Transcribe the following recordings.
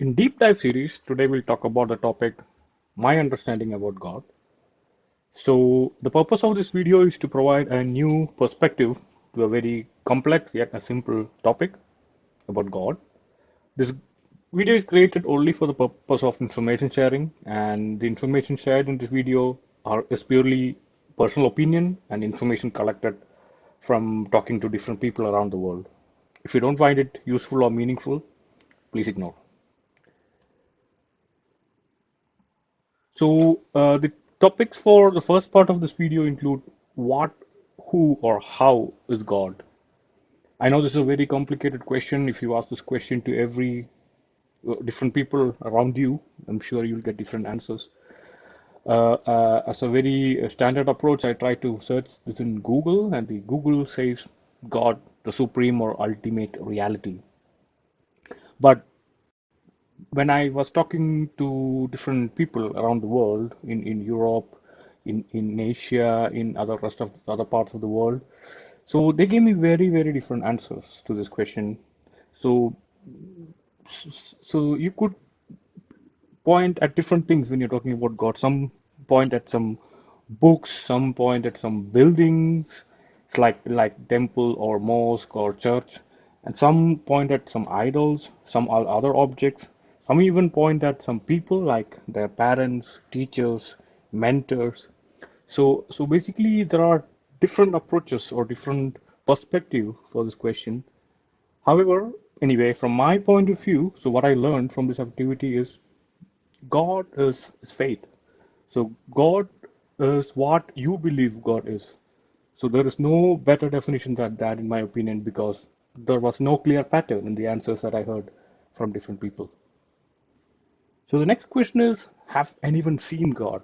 In Deep Dive series, today we'll talk about the topic My Understanding About God. So, the purpose of this video is to provide a new perspective to a very complex yet a simple topic about God. This video is created only for the purpose of information sharing, and the information shared in this video is purely personal opinion and information collected from talking to different people around the world. If you don't find it useful or meaningful, please ignore. The topics for the first part of this video include what, who, or how is God? I know this is a very complicated question. If you ask this question to every different people around you, I'm sure you'll get different answers. As a very standard approach, I try to search this in Google, and the Google says God, the supreme or ultimate reality. But when I was talking to different people around the world, in Europe, in Asia, in other rest of other parts of the world, so they gave me very, very different answers to this question. So, so you could point at different things when you're talking about God. Some point at some books, some point at some buildings, it's like temple or mosque or church, and some point at some idols, some other objects. Some even point at some people like their parents, teachers, mentors. So basically, there are different approaches or different perspective for this question. However, anyway, from my point of view, so what I learned from this activity is God is faith. So God is what you believe God is. So there is no better definition than that, in my opinion, because there was no clear pattern in the answers that I heard from different people. So the next question is, have anyone seen God?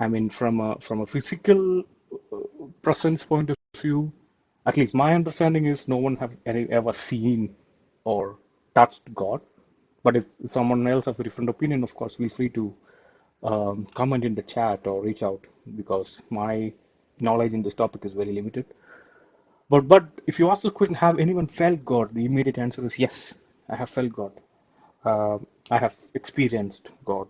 I mean, from a physical presence point of view, at least my understanding is no one have ever seen or touched God. But if someone else has a different opinion, of course, feel free to comment in the chat or reach out because my knowledge in this topic is very limited. But if you ask this question, have anyone felt God? The immediate answer is yes, I have felt God. Uh, I have experienced God.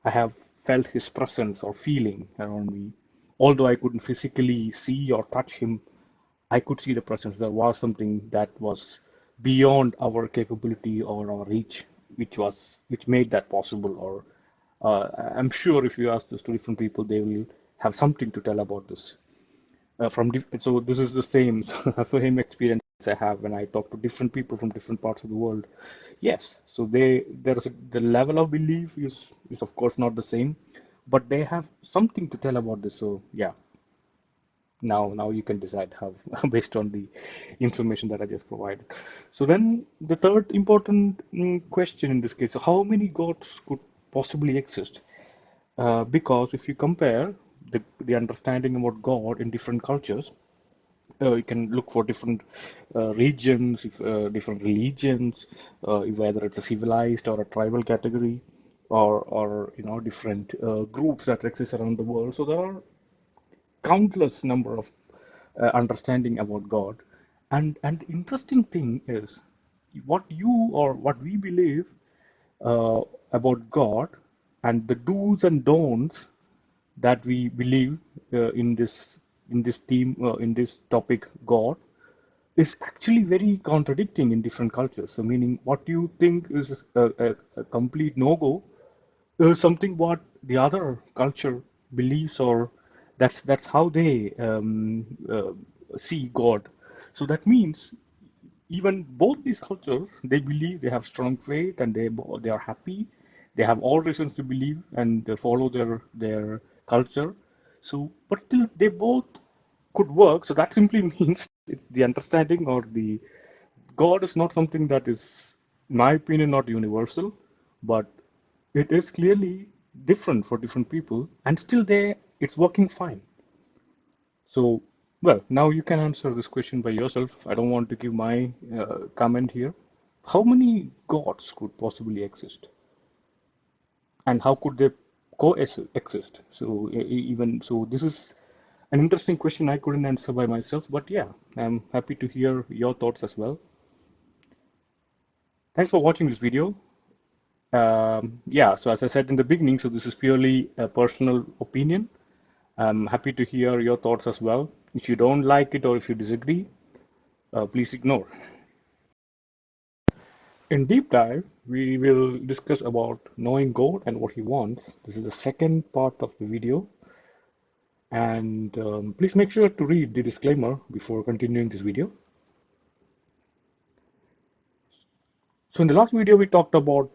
I have felt His presence or feeling around me. Although I couldn't physically see or touch Him, I could see the presence. There was something that was beyond our capability or our reach, which made that possible. Or I'm sure if you ask this to different people, they will have something to tell about this. So this is the same same experience I have when I talk to different people from different parts of the world. Yes, so the level of belief is of course not the same, but they have something to tell about this. So yeah, now you can decide how based on the information that I just provided. So then the third important question in this case, so how many gods could possibly exist? Because if you compare the understanding about God in different cultures, you can look for different regions, different religions, whether it's a civilized or a tribal category, or different groups that exist around the world. So there are countless number of understanding about God, and the interesting thing is what you or what we believe uh, about God and the do's and don'ts that we believe in this theme in this topic God is actually very contradicting in different cultures. So meaning what you think is a complete no-go is something what the other culture believes, or that's how they see God. So that means even both these cultures, they believe, they have strong faith, and they are happy. They have all reasons to believe and they follow their culture. So, but still, they both could work. So that simply means the understanding or the God is not something that is, in my opinion, not universal, but it is clearly different for different people, and still it's working fine. So, well, now you can answer this question by yourself. I don't want to give my comment here. How many gods could possibly exist, and how could they coexist? So, even so, this is an interesting question I couldn't answer by myself, but yeah, I'm happy to hear your thoughts as well. Thanks for watching this video. Yeah, so as I said in the beginning, so this is purely a personal opinion. I'm happy to hear your thoughts as well. If you don't like it or if you disagree, please ignore. In deep dive, we will discuss about knowing God and what He wants. This is the second part of the video, and please make sure to read the disclaimer before continuing this video. So in the last video, we talked about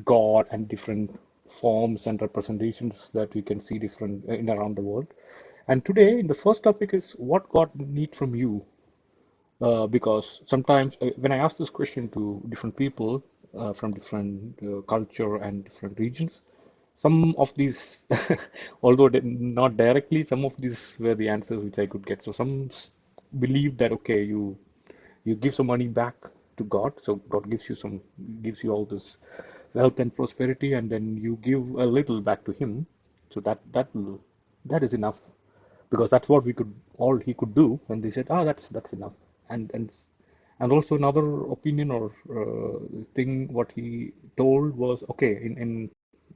God and different forms and representations that we can see different in around the world. And today, the first topic is what God needs from you. Because sometimes when I ask this question to different people from different culture and different regions, some of these, although not directly, some of these were the answers which I could get. So some believe that okay, you give some money back to God, so God gives you all this wealth and prosperity, and then you give a little back to Him. So that is enough, because that's what we could all he could do. And they said, ah, that's enough. And also another opinion or thing what he told was okay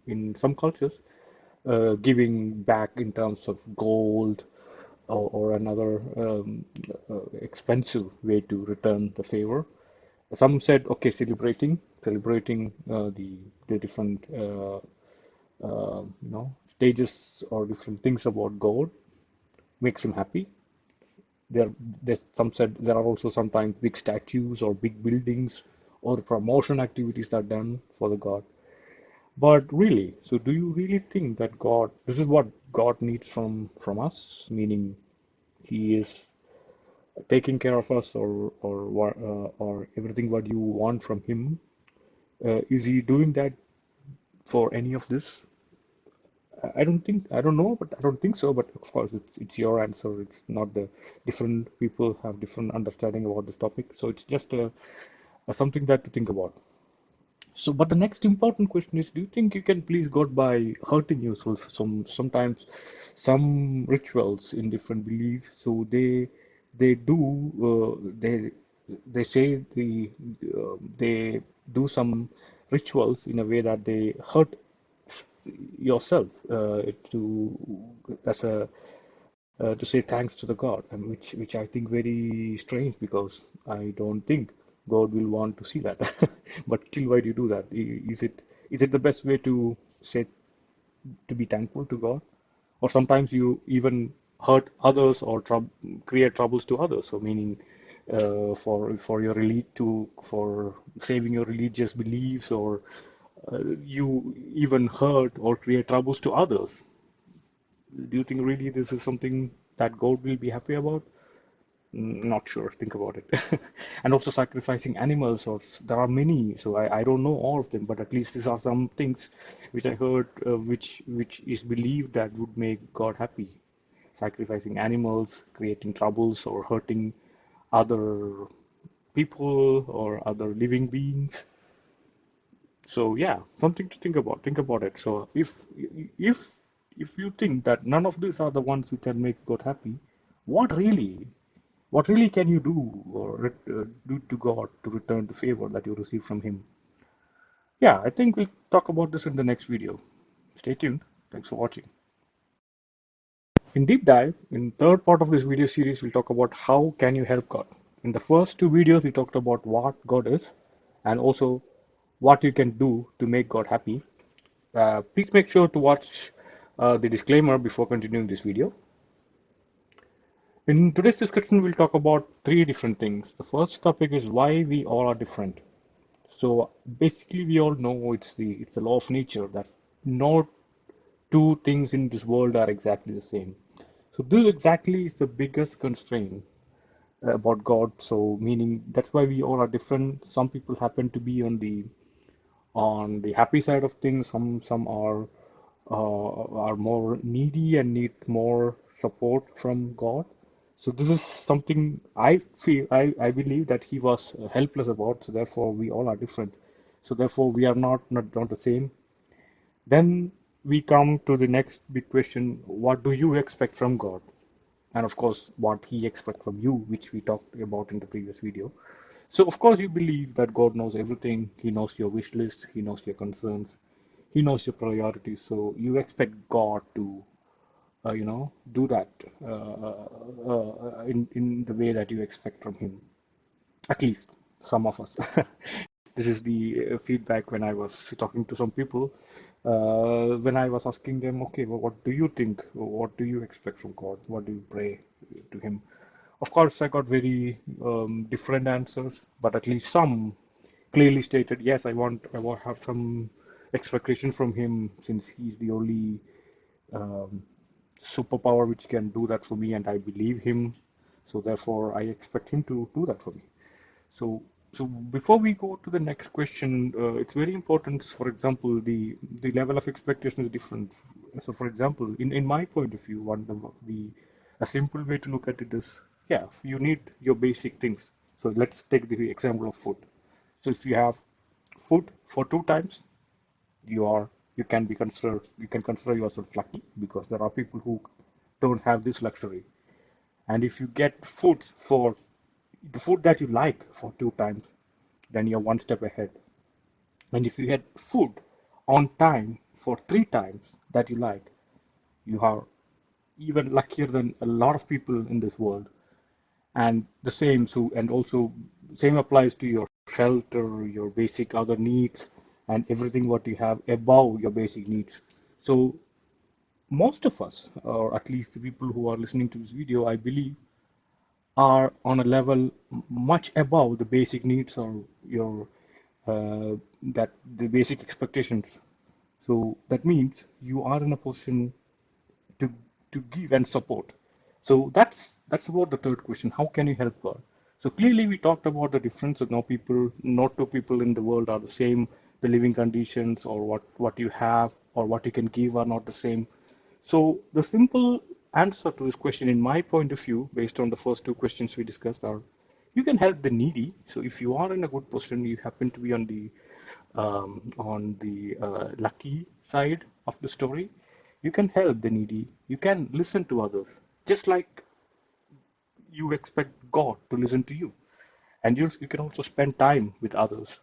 in some cultures, giving back in terms of gold or another expensive way to return the favor. Some said, okay, celebrating the different stages or different things about God makes him happy. There, some said there are also sometimes big statues or big buildings or promotion activities that are done for the God. But really, so do you really think that God, this is what God needs from us, meaning He is taking care of us or everything what you want from Him? Is He doing that for any of this? I don't know, but I don't think so. But of course, it's your answer. It's not the different people have different understanding about this topic. So it's just something that to think about. So, but the next important question is: do you think you can please God by hurting yourself? Sometimes some rituals in different beliefs. So they do they say they do some rituals in a way that they hurt yourself to as a to say thanks to the God, and which I think very strange, because I don't think God will want to see that. But still, why do you do that? Is it the best way to say to be thankful to God? Or sometimes you even hurt others or create troubles to others. So meaning for your for saving your religious beliefs, or you even hurt or create troubles to others. Do you think really this is something that God will be happy about? Not sure. Think about it. And also sacrificing animals, or there are many, so I don't know all of them, but at least these are some things which I heard, which is believed that would make God happy. Sacrificing animals, creating troubles, or hurting other people or other living beings. So yeah, something to think about. Think about it. So if if you think that none of these are the ones which can make God happy, what really, what really can you do or do to God to return the favor that you receive from Him? Yeah, I think we'll talk about this in the next video. Stay tuned. Thanks for watching. In deep dive, in third part of this video series, we'll talk about how can you help God. In the first two videos, we talked about what God is and also what you can do to make God happy. Please make sure to watch the disclaimer before continuing this video. In today's discussion, we'll talk about three different things. The first topic is why we all are different. So basically, we all know it's the law of nature that no two things in this world are exactly the same. So this exactly is the biggest constraint about God. So meaning that's why we all are different. Some people happen to be on the happy side of things. Some are more needy and need more support from God. So this is something I feel I believe that he was helpless about. So therefore we all are different. So therefore we are not the same. Then we come to the next big question: what do you expect from God? And of course, what He expects from you, which we talked about in the previous video. So of course you believe that God knows everything. He knows your wish list. He knows your concerns. He knows your priorities. So you expect God to, do that in the way that you expect from Him. At least some of us. This is the feedback when I was talking to some people. When I was asking them, okay, well, what do you think? What do you expect from God? What do you pray to Him? Of course, I got very different answers, but at least some clearly stated, yes, I want have some expectation from Him since He's the only um, superpower which can do that for me, and I believe Him. So therefore, I expect Him to do that for me. So, so before we go to the next question, it's very important. For example, the level of expectation is different. So, for example, in my point of view, the a simple way to look at it is, yeah, you need your basic things. So let's take the example of food. So if you have food for 2 times, you are you can consider yourself lucky because there are people who don't have this luxury. And if you get food for the food that you like for 2 times, then you're one step ahead. And if you get food on time for 3 times that you like, you are even luckier than a lot of people in this world. And the same, so and also same applies to your shelter, your basic other needs, and everything what you have above your basic needs. So most of us, or at least the people who are listening to this video, I believe, are on a level much above the basic needs or your that the basic expectations. So that means you are in a position to to give and support. So that's about the third question. How can you help God? So clearly we talked about the difference. So no two people in the world are the same. The living conditions or what you have or what you can give are not the same. So the simple answer to this question, in my point of view, based on the first two questions we discussed, are you can help the needy. So if you are in a good position, you happen to be on the lucky side of the story, you can help the needy. You can listen to others, just like you expect God to listen to you. And you can also spend time with others.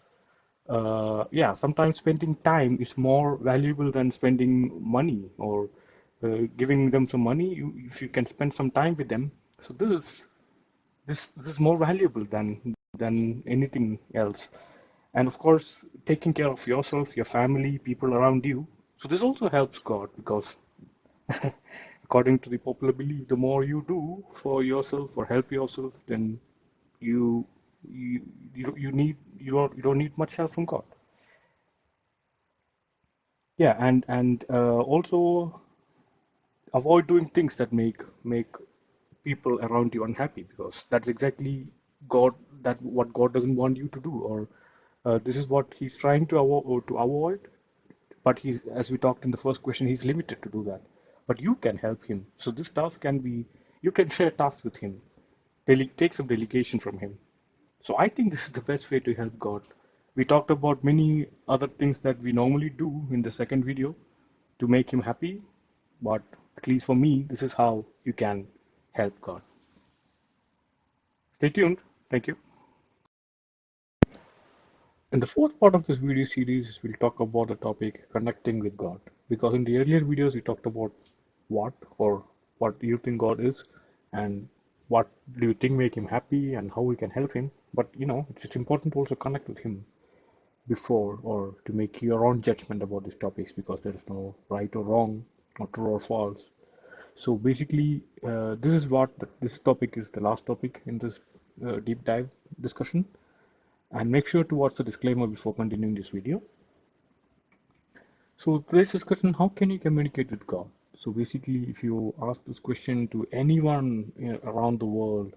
Yeah, sometimes spending time is more valuable than spending money or giving them some money. If you can spend some time with them, so this is more valuable than anything else. And of course, taking care of yourself, your family, people around you. So this also helps God because according to the popular belief, the more you do for yourself or help yourself, then you you don't need much help from God. Yeah, and also avoid doing things that make people around you unhappy because that's exactly God that what God doesn't want you to do or this is what He's trying to avoid. But he's, as we talked in the first question, he's limited to do that. But you can help him. So this task can be, you can share tasks with him, take some delegation from him. So I think this is the best way to help God. We talked about many other things that we normally do in the second video to make him happy. But at least for me, this is how you can help God. Stay tuned. Thank you. In the fourth part of this video series, we'll talk about the topic connecting with God. Because in the earlier videos, we talked about what or what do you think God is and what do you think make him happy and how we can help him. But it's important to also connect with him before or to make your own judgment about these topics because there is no right or wrong or true or false. So basically, this is what this topic is the last topic in this deep dive discussion. And make sure to watch the disclaimer before continuing this video. So today's discussion, how can you communicate with God? So basically, if you ask this question to anyone around the world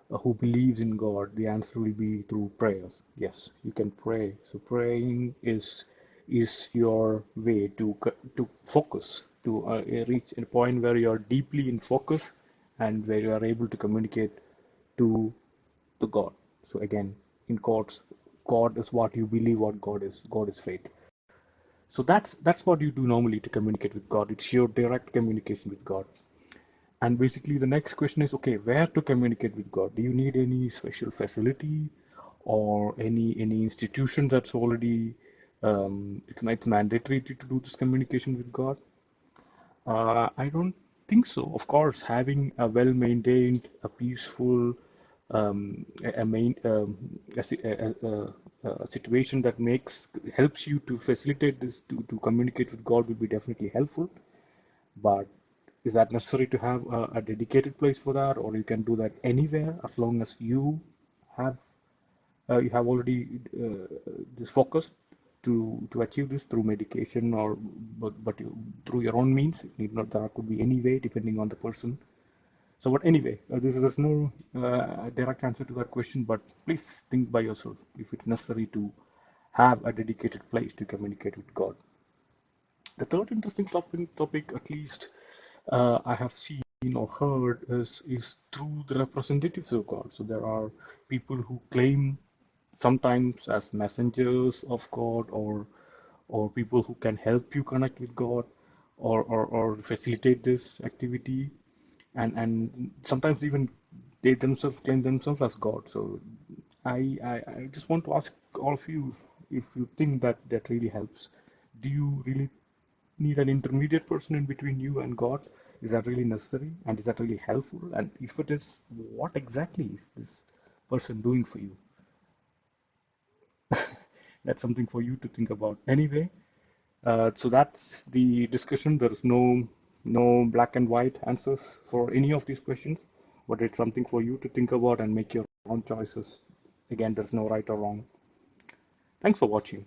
who believes in God, the answer will be through prayers. Yes, you can pray. So praying is your way to focus, to reach a point where you are deeply in focus and where you are able to communicate to God. So again, in quotes, God is what you believe what God is. God is faith. So that's what you do normally to communicate with God. It's your direct communication with God. And basically the next question is, okay, where to communicate with God? Do you need any special facility or any institution that's already it's mandatory to do this communication with God? I don't think so. Of course, having a well-maintained, a peaceful, a main a situation that makes helps you to facilitate this to communicate with God will be definitely helpful. But is that necessary to have a dedicated place for that, or you can do that anywhere as long as have you have already this focus to achieve this through medication or but through your own means. It need not that could be any way depending on the person. So, but anyway, there's no direct answer to that question. But please think by yourself if it's necessary to have a dedicated place to communicate with God. The third interesting topic at least I have seen or heard is through the representatives of God. So there are people who claim sometimes as messengers of God or people who can help you connect with God or facilitate this activity and sometimes even they themselves claim themselves as God. So I just want to ask all of you if you think that that really helps. Do you really need an intermediate person in between you and God? Is that really necessary? And is that really helpful? And if it is, what exactly is this person doing for you? That's something for you to think about. Anyway, so that's the discussion. There is no black and white answers for any of these questions, but it's something for you to think about and make your own choices. Again, there's no right or wrong. Thanks for watching.